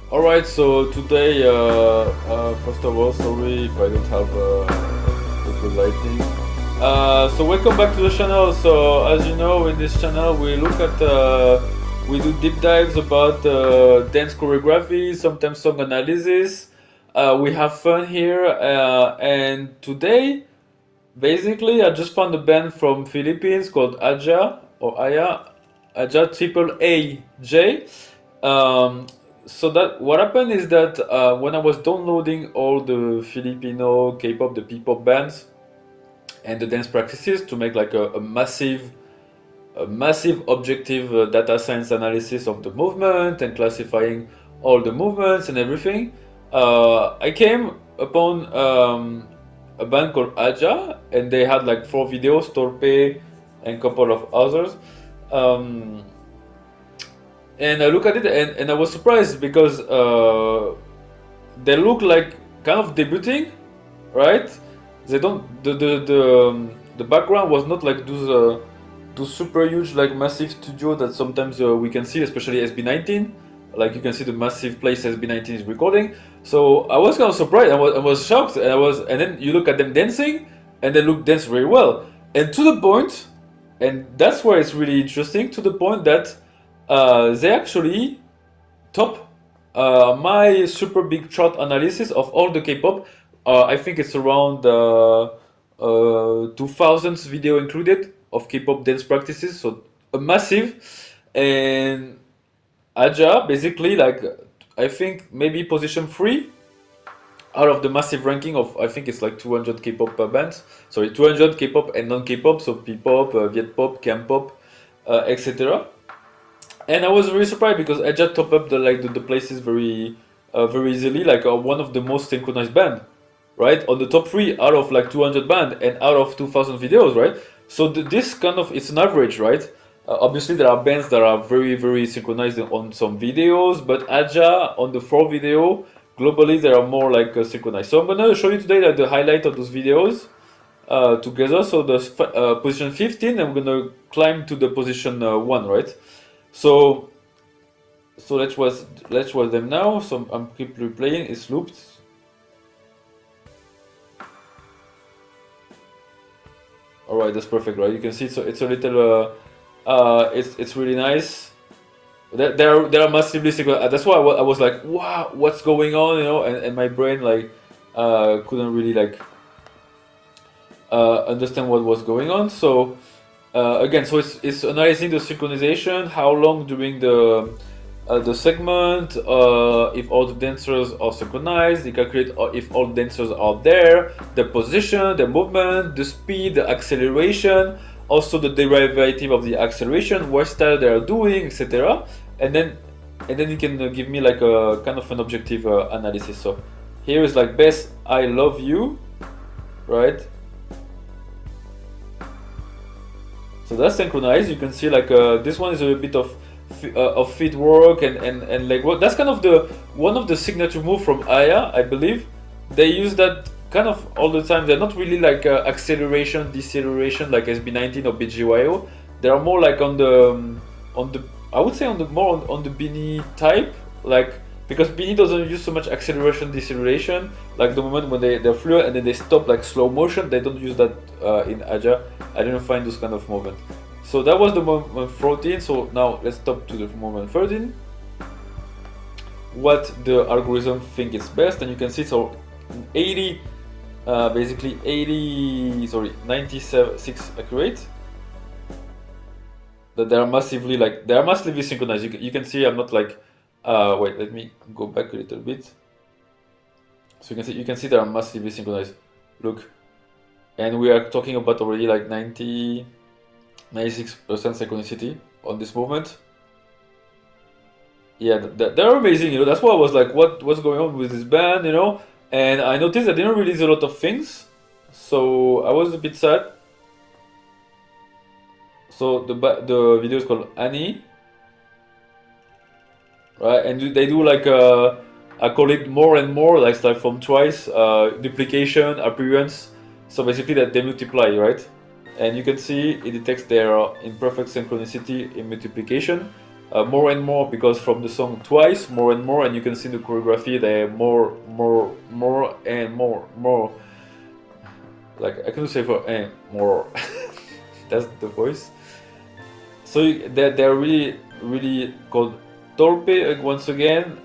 Alright, so today, first of all, sorry if I don't have the good lighting. So welcome back to the channel. So as you know, in this channel we look at, we do deep dives about dance choreography, sometimes song analysis. We have fun here, and today, basically, I just found a band from Philippines called AJAA or AJAA, AJAA Triple AJ. Um, so that what happened is that when I was downloading all the Filipino K-pop, the P-pop bands and the dance practices to make like a massive objective data science analysis of the movement and classifying all the movements and everything, I came upon a band called AJAA, and they had like 4 videos, Torpe and a couple of others. Um, and I look at it and I was surprised because they look like kind of debuting, right? They don't the background was not like those super huge like massive studio that sometimes we can see, especially SB19. Like you can see the massive place SB19 is recording. So I was kind of surprised. I was shocked, and then you look at them dancing, and they dance very well, and to the point, and that's where it's really interesting. To the point that they actually top my super big chart analysis of all the K-pop. I think it's around 2000s video included of K-pop dance practices, so a massive. And Aja basically like I think maybe position 3 out of the massive ranking of I think it's like 200 K-pop bands. Sorry, 200 K-pop and non-K-pop, so P-pop, Viet-pop, Cam-pop, etc. And I was very surprised because I just top up the places very easily, like one of the most synchronized band, right? On the top 3 out of like 200 band and out of 2000 videos, right? So this kind of it's an average, right? Obviously there are bands that are very synchronized on some videos, but Aja on the 4 video globally they are more like synchronized. So I'm gonna show you today like the highlight of those videos together. So the position 15, and we're gonna climb to the position 1, right? So let's watch them now. So I'm keep replaying. It's looped. All right, that's perfect, right? You can see it's a little it's really nice. They're massively synchronized. That's why I was like, wow, what's going on, you know? And my brain like couldn't really like understand what was going on. So again, so it's analyzing the synchronization, how long during the segment, if all the dancers are synchronized, they calculate if all dancers are there, the position, the movement, the speed, the acceleration, also the derivative of the acceleration, what style they are doing, etc. And then you can give me like a kind of an objective analysis. So here is like best I love you, right? So that's synchronized. You can see like this one is a bit of feet work and leg work. That's kind of the one of the signature move from Aya, I believe. They use that kind of all the time. They're not really like acceleration, deceleration like SB19 or BGYO. They are more like on the I would say on the more on the Beanie type, like because Beanie doesn't use so much acceleration, deceleration. Like the moment when they're fluid and then they stop like slow motion, they don't use that in Aja. I didn't find those kind of movement. So that was the moment 14. So now let's stop to the moment 13. What the algorithm think is best, and you can see so 80, basically 80, sorry, 96 accurate. That they are massively synchronized. You can see I'm not like wait, let me go back a little bit. So you can see they are massively synchronized. Look, and we are talking about already like 96% synchronicity on this movement. Yeah, they're amazing, you know. That's why I was like, what's going on with this band, you know? And I noticed that they didn't release a lot of things, so I was a bit sad. So the video is called Annie, right? And they do like I call it more and more, like from twice, duplication, appearance. So basically that they multiply, right? And you can see it detects their imperfect synchronicity in multiplication. more and more, because from the song twice, more and more, and you can see the choreography, they more and more. Like I can say for more. That's the voice. So they're really called Torpe. Once again,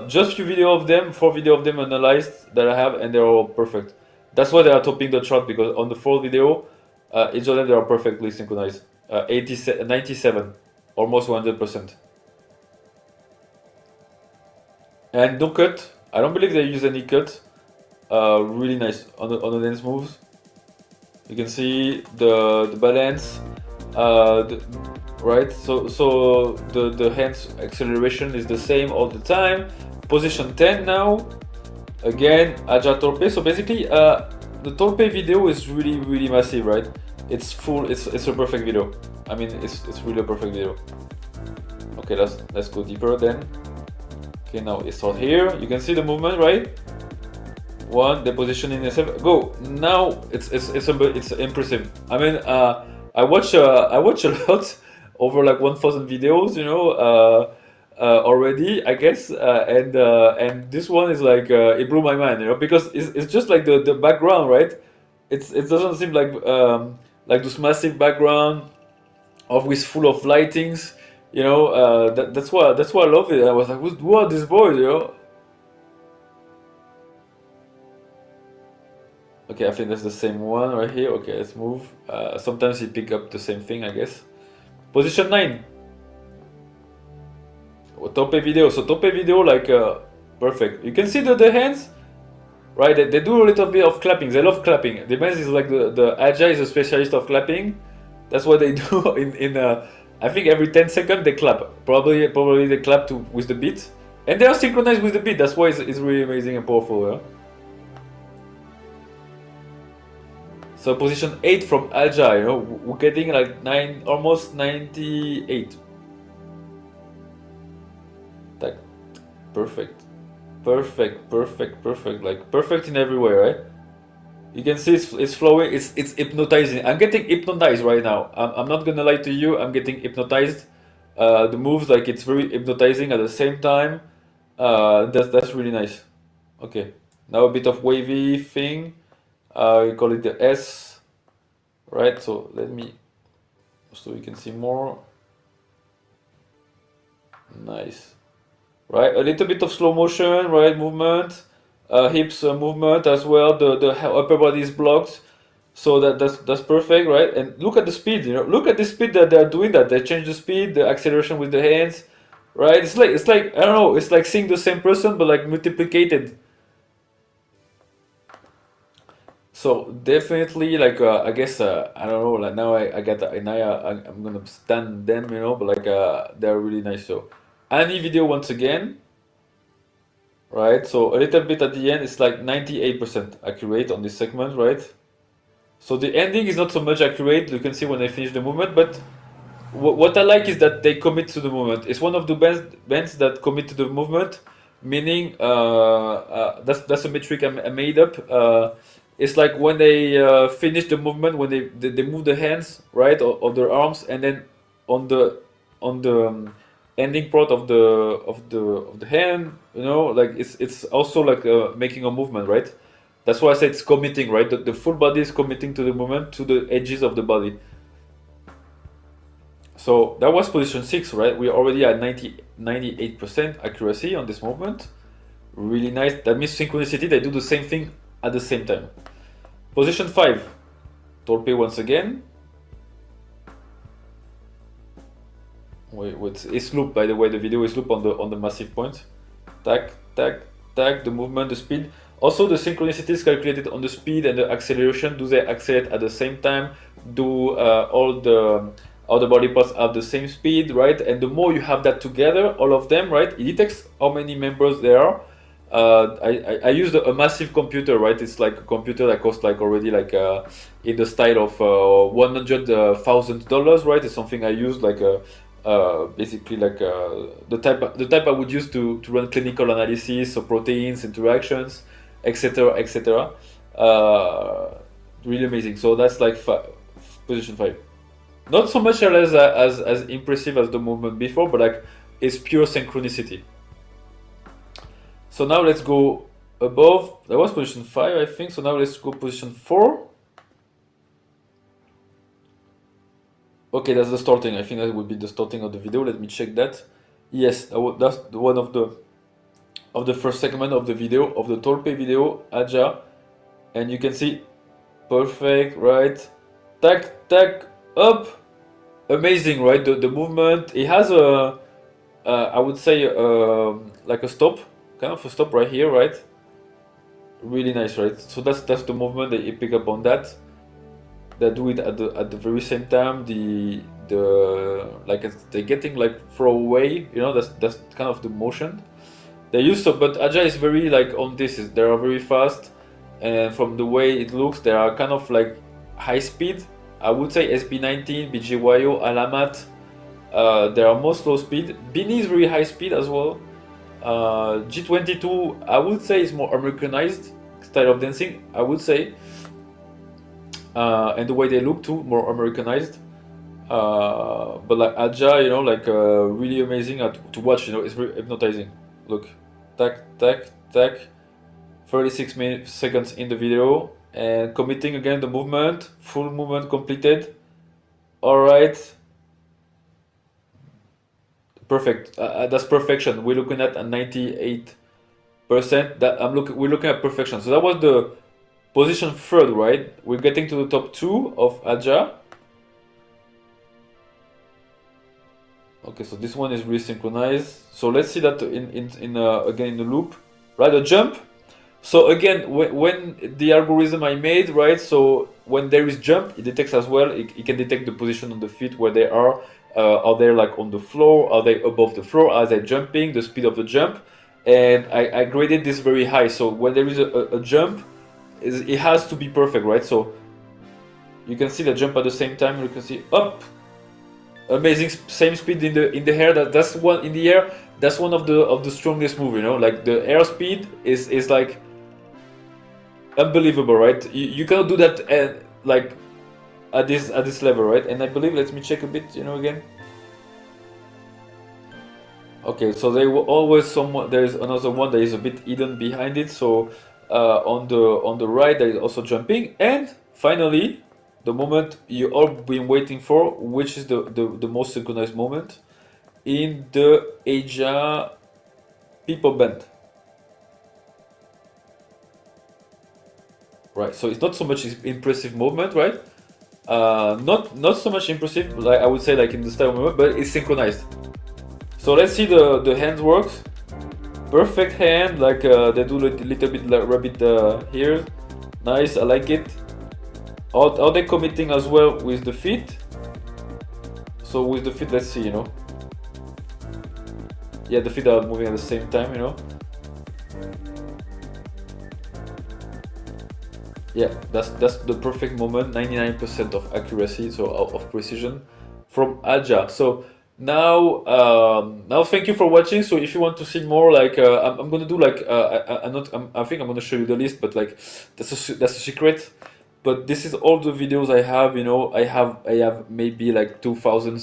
just few video of them, 4 video of them analyzed that I have, and they're all perfect. That's why they are topping the chart, because on the 4 video, each of them they are perfectly synchronized. 97, almost 100%. And no cut. I don't believe they use any cut. Really nice on the dance moves. You can see the balance, right? So the hands acceleration is the same all the time. Position 10 now. Again, AJAA Torpe. So basically, the Torpe video is really massive, right? It's full. It's a perfect video. I mean, it's really a perfect video. Okay, let's go deeper then. Okay, now it's start here. You can see the movement, right? One, the positioning itself. Go now. It's impressive. I mean, I watch a lot, over like 1,000 videos, you know, already, I guess, and this one is like it blew my mind, you know, because it's just like the background, right? It doesn't seem like this massive background of with full of lightings, you know. That's why I love it. I was like, who are these boys, you know? Okay, I think that's the same one right here. Okay, let's move. Sometimes he pick up the same thing, I guess. Position 9. Torpe video. So Torpe video, like perfect. You can see the hands, right? They do a little bit of clapping. They love clapping. The best is like the AJAA is a specialist of clapping. That's what they do in I think every 10 seconds they clap. Probably they clap with the beat, and they are synchronized with the beat. That's why it's really amazing and powerful. Yeah? So position 8 from AJAA, you know, we're getting like almost 98. Like, perfect, like perfect in every way, right? You can see it's flowing, it's hypnotizing. I'm getting hypnotized right now. I'm not gonna lie to you, I'm getting hypnotized. The moves, like it's very hypnotizing at the same time. That's really nice. Okay, now a bit of wavy thing. We call it the S, right? So so you can see more. Nice, right? A little bit of slow motion, right? Movement, hips movement as well. The upper body is blocked, so that's perfect, right? And look at the speed, you know. Look at the speed that they're doing. That they change the speed, the acceleration with the hands, right? It's like I don't know. It's like seeing the same person but like multiplicated. So definitely, like I guess I don't know. Like now I got I'm gonna stand them, you know. But like they're really nice. So any video once again, right? So a little bit at the end. It's like 98% accurate on this segment, right? So the ending is not so much accurate. You can see when I finish the movement, but what I like is that they commit to the movement. It's one of the bands that commit to the movement, meaning that's a metric I made up. It's like when they finish the movement, when they move the hands, right, or their arms, and then on the ending part of the hand, you know, like it's also like making a movement, right? That's why I say it's committing, right? The full body is committing to the movement, to the edges of the body. So that was position 6, right? We're already at 98% accuracy on this movement. Really nice. That means synchronicity, they do the same thing at the same time. Position 5, Torpe once again. Wait, it's loop, by the way, the video is loop on the massive point. Tac, tac, tac, the movement, the speed. Also, the synchronicity is calculated on the speed and the acceleration. Do they accelerate at the same time? Do all the body parts have the same speed, right? And the more you have that together, all of them, right? It detects how many members there are. I used a massive computer, right? It's like a computer that costs like already like in the style of $100,000, right? It's something I used like basically like the type I would use to run clinical analysis of proteins, interactions, etc., etc. Really amazing. So that's like position 5. Not so much as impressive as the movement before, but like it's pure synchronicity. So now let's go above. That was position 5, I think. So now let's go position 4. Okay, that's the starting. I think that would be the starting of the video. Let me check that. Yes, that's one of the first segment of the video, of the Torpe video, AJAA. And you can see, perfect, right? Tack, tack, up. Amazing, right? The movement. It has a, I would say, like a stop, kind of a stop right here, right? Really nice, right? So that's the movement that you pick up on that. They do it at the very same time. The like they're getting like throw away, you know. That's kind of the motion they use. So, but AJAA is very like on this. They are very fast, and from the way it looks, they are kind of like high speed. I would say SB19, BJYO, Alamat. They are most low speed. Bini is very high speed as well. G22, I would say, is more Americanized style of dancing. I would say. And the way they look too, more Americanized. But like AJAA, you know, like really amazing to watch. You know, it's very hypnotizing. Look, tack, tack, tack. 36 seconds in the video, and committing again the movement. Full movement completed. All right. Perfect. That's perfection. We're looking at a 98%. We're looking at perfection. So that was the position 3rd, right? We're getting to the top 2 of AJAA. Okay, so this one is really synchronized. So let's see that again in the loop, right? A jump. So again, when the algorithm I made, right? So when there is jump, it detects as well. It can detect the position on the feet where they are. Are they like on the floor? Are they above the floor? Are they jumping? The speed of the jump. And I graded this very high. So when there is a jump, it has to be perfect, right? So you can see the jump at the same time. You can see up, amazing, same speed in the air. That's one in the air. That's one of the strongest move. You know, like the air speed is like unbelievable, right? You cannot do that like at this level, right? And I believe, let me check a bit, you know, again. Okay, so they will always there is another one that is a bit hidden behind it. So on the right there is also jumping, and finally the moment you all been waiting for, which is the most synchronized moment in the AJAA PPop band. Right, so it's not so much impressive movement, right? Not so much impressive, like I would say, like in the style movement, but it's synchronized. So let's see the hand works. Perfect hand, like they do a little bit like rabbit here. Nice, I like it. Are they committing as well with the feet? So with the feet, let's see, you know. Yeah, the feet are moving at the same time, you know. Yeah, that's the perfect moment. 99% of accuracy, so of precision from AJAA. So now thank you for watching. So if you want to see more, like I'm gonna do like I think I'm gonna show you the list, but like that's a secret. But this is all the videos I have. You know, I have maybe like 2,000.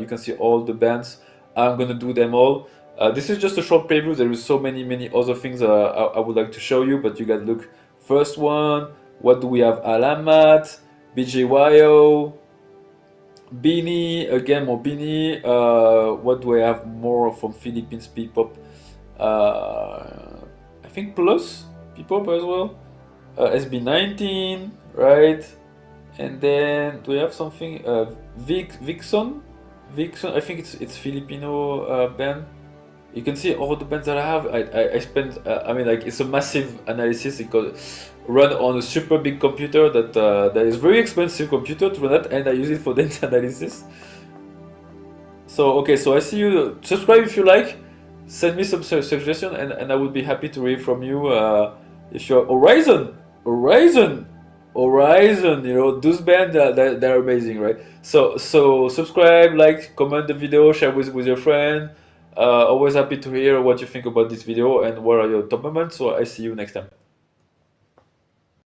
You can see all the bands. I'm gonna do them all. This is just a short preview. There is so many other things I would like to show you, but you gotta look. First one. What do we have? Alamat, BJYO, Bini, again more Bini. What do I have more from Philippines PPop? I think Plus PPop as well. SB19, right? And then do we have something? Vixon, I think it's Filipino band. You can see all the bands that I have. I spent. I mean, like it's a massive analysis because run on a super big computer that is very expensive computer to run that, and I use it for data analysis. So okay, so I see you. Subscribe if you like. Send me some suggestion, and I would be happy to hear from you. If you're Horizon, you know, those bands they're amazing, right? So subscribe, like, comment the video, share with your friend. Always happy to hear what you think about this video and what are your top moments. So I see you next time.